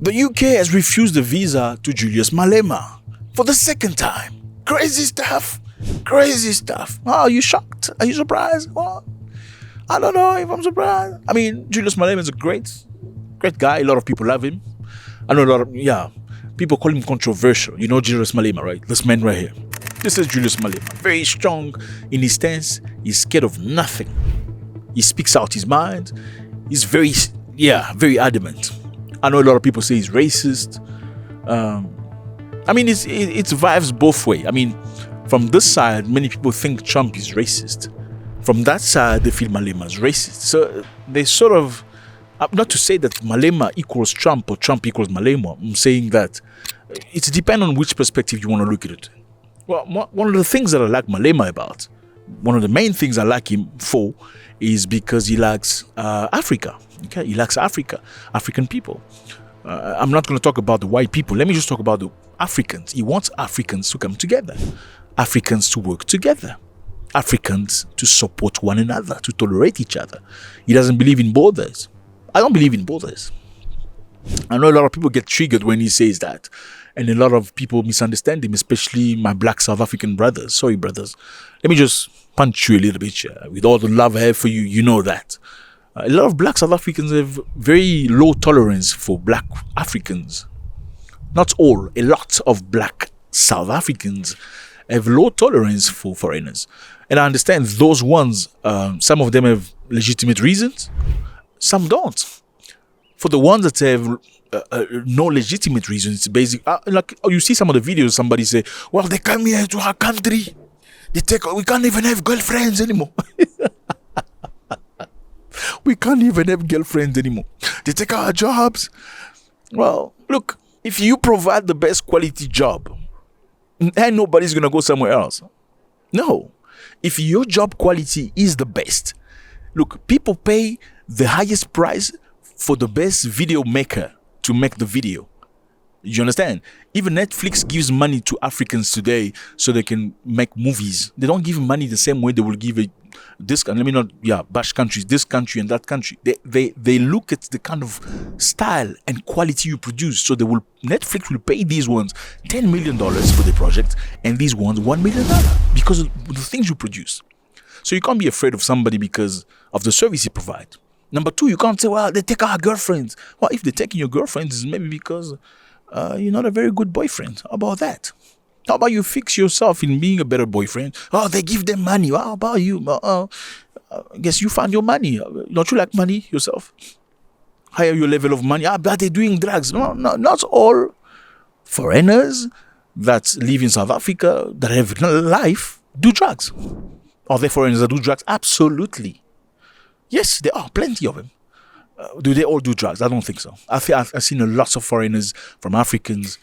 The UK has refused the visa to Julius Malema for the second time. Crazy stuff. Crazy stuff. Oh, are you shocked? Are you surprised? Well, I don't know if I'm surprised. I mean, Julius Malema is a great guy. A lot of people love him. I know a lot of, people call him controversial. You know Julius Malema, right? This man right here. This is Julius Malema. Very strong in his stance. He's scared of nothing. He speaks out his mind. He's very adamant. I know a lot of people say he's racist. I mean, it's vibes both ways. I mean, from this side, many people think Trump is racist. From that side, they feel Malema is racist. So they sort of, not to say that Malema equals Trump or Trump equals Malema. I'm saying that it depends on which perspective you want to look at it. Well, one of the things that I like Malema about, one of the main things I like him for, is because he likes Africa. Okay, he likes African people. I'm not going to talk about the white people. Let me just talk about the Africans. He wants Africans to come together, Africans to work together, Africans to support one another, to tolerate each other. He doesn't believe in borders. I don't believe in borders. I know a lot of people get triggered when he says that, and a lot of people misunderstand him, especially my black South African brothers. Sorry, brothers. Let me just punch you a little bit here. With all the love I have for you, you know that. A lot of black South Africans have very low tolerance for black Africans. Not all. A lot of black South Africans have low tolerance for foreigners. And I understand those ones, some of them have legitimate reasons. Some don't. For the ones that have no legitimate reasons, it's basic. You see some of the videos, somebody say, well, they come here to our country. We can't even have girlfriends anymore. We can't even have girlfriends anymore. They take our jobs. Well, look, if you provide the best quality job, and nobody's going to go somewhere else. No. If your job quality is the best, look, people pay the highest price for the best video maker to make the video. You understand? Even Netflix gives money to Africans today so they can make movies. They don't give money the same way they will give this. Let me not bash countries, this country and that country. They look at the kind of style and quality you produce. So Netflix will pay these ones $10 million for the project and these ones $1 million because of the things you produce. So you can't be afraid of somebody because of the service you provide. Number two, you can't say, well, they take our girlfriends. Well, if they're taking your girlfriends, it's maybe because you're not a very good boyfriend. How about that? How about you fix yourself in being a better boyfriend? Oh, they give them money. Well, how about you? I guess you found your money. Don't you like money yourself? Higher your level of money. But they're doing drugs. No, not all foreigners that live in South Africa that have life do drugs. Are there foreigners that do drugs? Absolutely. Yes, there are plenty of them. Do they all do drugs? I don't think so. I've seen a lot of foreigners from Africans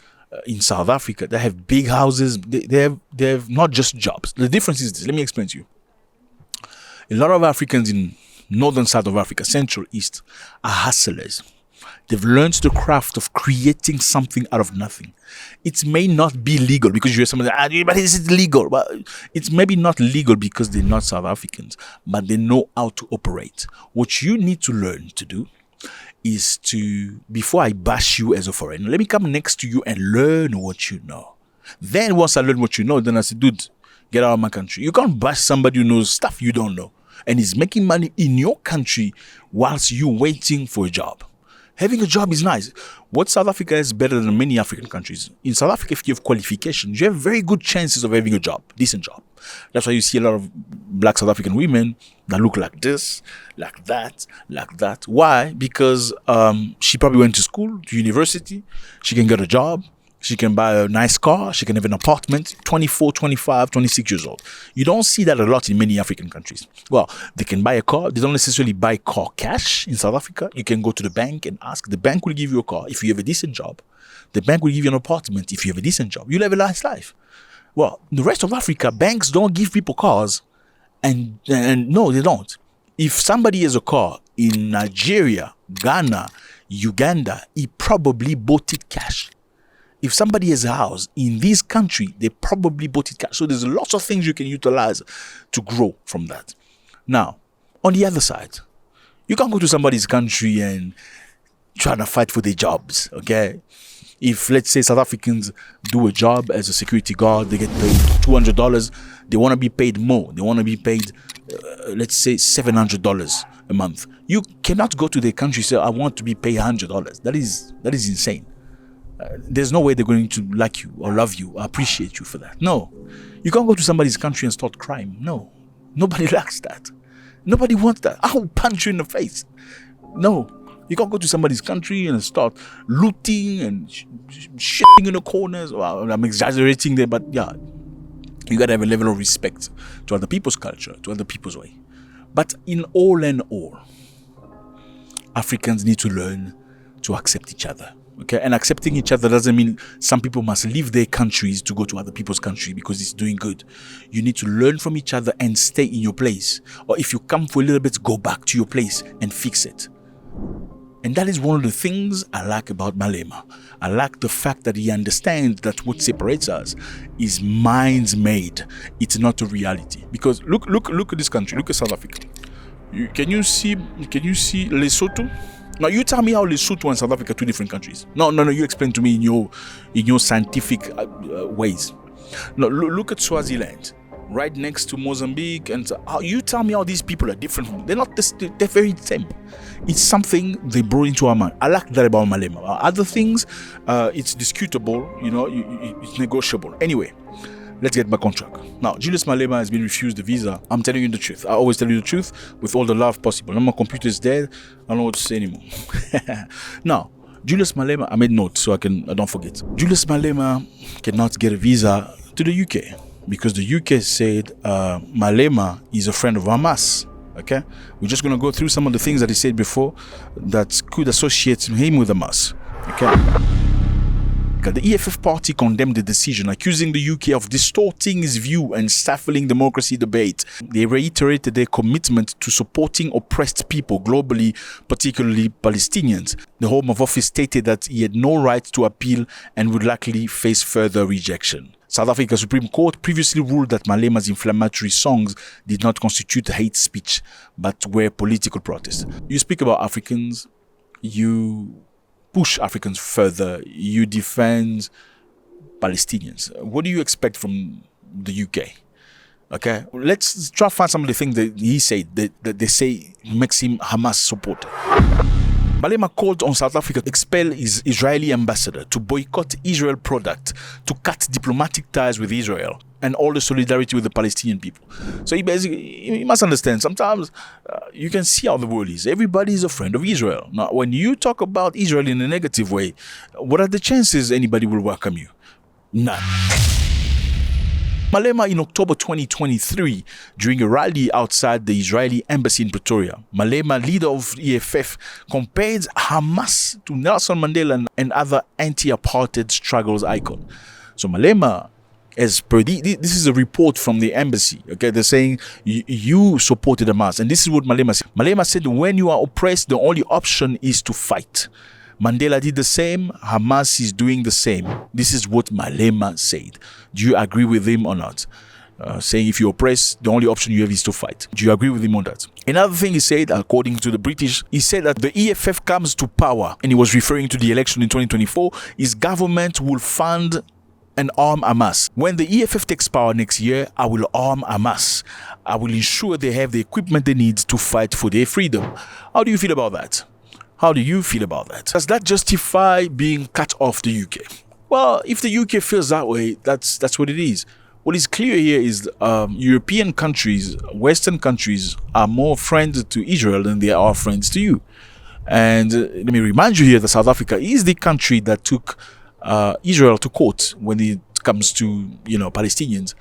in South Africa that have big houses. They have not just jobs. The difference is this. Let me explain to you. A lot of Africans in northern South of Africa, Central East, are hustlers. They've learned the craft of creating something out of nothing. It may not be legal because you hear somebody say, but is it legal? Well, it's maybe not legal because they're not South Africans, but they know how to operate. What you need to learn to do is to, before I bash you as a foreigner, let me come next to you and learn what you know. Then once I learn what you know, then I say, dude, get out of my country. You can't bash somebody who knows stuff you don't know and is making money in your country whilst you're waiting for a job. Having a job is nice. What South Africa is better than many African countries. In South Africa, if you have qualifications, you have very good chances of having a job, decent job. That's why you see a lot of black South African women that look like this, like that, like that. Why? Because she probably went to school, to university. She can get a job. She can buy a nice car. She can have an apartment, 24, 25, 26 years old. You don't see that a lot in many African countries. Well, they can buy a car. They don't necessarily buy car cash in South Africa. You can go to the bank and ask. The bank will give you a car if you have a decent job. The bank will give you an apartment if you have a decent job. You'll have a nice life. Well, in the rest of Africa, banks don't give people cars. And no, they don't. If somebody has a car in Nigeria, Ghana, Uganda, he probably bought it cash. If somebody has a house in this country, they probably bought it cash. So there's lots of things you can utilize to grow from that. Now, on the other side, you can't go to somebody's country and trying to fight for their jobs, okay? If, let's say, South Africans do a job as a security guard, they get paid $200, they want to be paid more. They want to be paid, let's say, $700 a month. You cannot go to their country and say, I want to be paid $100. That is insane. There's no way they're going to like you or love you or appreciate you for that. No. You can't go to somebody's country and start crime. No. Nobody likes that. Nobody wants that. I'll punch you in the face. No. You can't go to somebody's country and start looting and shitting in the corners. Well, I'm exaggerating there, but yeah. You got to have a level of respect to other people's culture, to other people's way. But in all and all, Africans need to learn to accept each other. Okay, and accepting each other doesn't mean some people must leave their countries to go to other people's country because it's doing good. You need to learn from each other and stay in your place. Or if you come for a little bit, go back to your place and fix it. And that is one of the things I like about Malema. I like the fact that he understands that what separates us is minds made. It's not a reality. Because look at this country. Look at South Africa. Can you see Lesotho? Now you tell me how Lesotho and South Africa are two different countries. No. You explain to me in your scientific ways. No, look at Swaziland, right next to Mozambique, and you tell me how these people are different. They're not. They're very same. It's something they brought into our mind. I like that about Malema. Other things, it's disputable. It's negotiable. Anyway. Let's get back on track. Now, Julius Malema has been refused the visa. I'm telling you the truth. I always tell you the truth with all the love possible. Now my computer is dead. I don't know what to say anymore. Now, Julius Malema, I made notes so I don't forget. Julius Malema cannot get a visa to the UK because the UK said Malema is a friend of Hamas. Okay? We're just going to go through some of the things that he said before that could associate him with Hamas. Okay? The EFF party condemned the decision, accusing the UK of distorting its view and stifling democracy debate. They reiterated their commitment to supporting oppressed people globally, particularly Palestinians. The Home Office stated that he had no right to appeal and would likely face further rejection. South Africa Supreme Court previously ruled that Malema's inflammatory songs did not constitute hate speech, but were political protest. You speak about Africans, you push Africans further, you defend Palestinians. What do you expect from the UK? Okay, let's try to find some of the things that he said that they say makes him Hamas supporter. Malema called on South Africa to expel his Israeli ambassador, to boycott Israel product, to cut diplomatic ties with Israel, and all the solidarity with the Palestinian people. So he must understand, sometimes you can see how the world is. Everybody is a friend of Israel. Now, when you talk about Israel in a negative way, what are the chances anybody will welcome you? None. Malema in October 2023, during a rally outside the Israeli embassy in Pretoria, Malema, leader of EFF, compared Hamas to Nelson Mandela and other anti-apartheid struggles icon. So Malema, as per this is a report from the embassy, okay, they're saying you supported Hamas, and this is what Malema said. Malema said, when you are oppressed, the only option is to fight. Mandela did the same, Hamas is doing the same. This is what Malema said. Do you agree with him or not? Saying if you're oppressed, the only option you have is to fight. Do you agree with him on that? Another thing he said, according to the British, he said that the EFF comes to power, and he was referring to the election in 2024, his government will fund and arm Hamas. When the EFF takes power next year, I will arm Hamas. I will ensure they have the equipment they need to fight for their freedom. How do you feel about that? How do you feel about that? Does that justify being cut off the UK? Well, if the UK feels that way, that's what it is. What is clear here is European countries, Western countries, are more friends to Israel than they are friends to you. And let me remind you here that South Africa is the country that took Israel to court when it comes to Palestinians.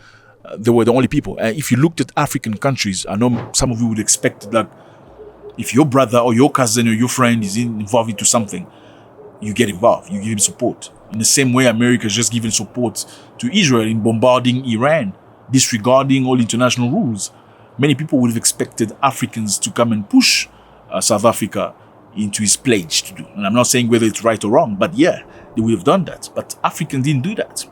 They were the only people. If you looked at African countries, I know some of you would expect that if your brother or your cousin or your friend is involved into something, you get involved, you give him support. In the same way, America is just giving support to Israel in bombarding Iran, disregarding all international rules. Many people would have expected Africans to come and push South Africa into his pledge to do. And I'm not saying whether it's right or wrong, but yeah, they would have done that. But Africans didn't do that.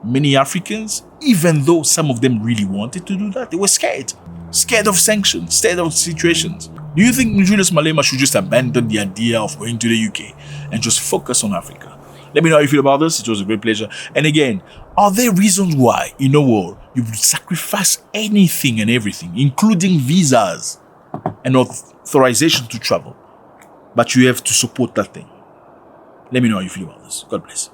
Many Africans, even though some of them really wanted to do that, they were scared. Scared of sanctions, scared of situations. Do you think Julius Malema should just abandon the idea of going to the UK and just focus on Africa? Let me know how you feel about this. It was a great pleasure. And again, are there reasons why in the world you would sacrifice anything and everything, including visas and authorization to travel, but you have to support that thing? Let me know how you feel about this. God bless.